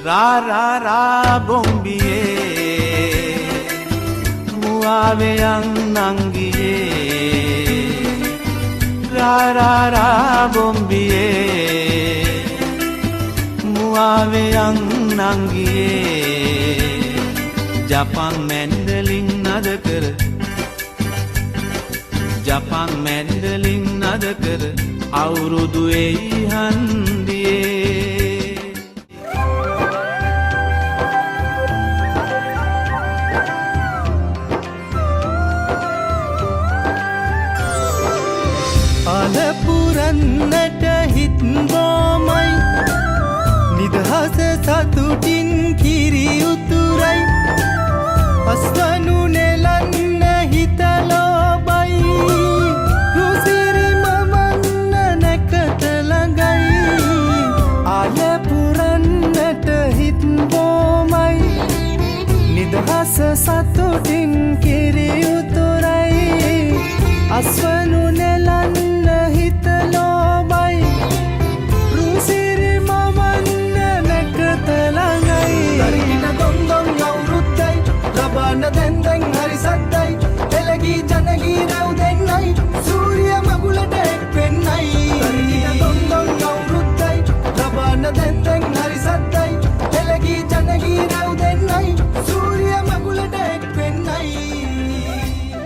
රාරාරා බොම්බියේ මුවාවෙයන් නංගියේ රාරාරා බොම්බියේ මුවාවෙයන් නංගියේ ජපන් mandolin නද කර ජපන් mandolin නද කර අවුරුදු එයි හන්දියේ අලපුරන්නට හිත් බොමයි නිදහස සතුටින් කිරි උතුරයි අස්වනු නෙලන්න හිතලොබයි රුසිරි මමන්න නැකත ළඟයි අලපුරන්නට හිත් බොමයි නිදහස සතුටින් කිරි උතුරයි අස්වනු නෙලන්න හිතලොබයි රුසිරි මමන්න නැකත ළඟයි දරින දොන්දොන් අවුරුද්දයි ලබන දැන් දැන් හරි සද්දයි එළගී ජනගී රැව් දෙන්න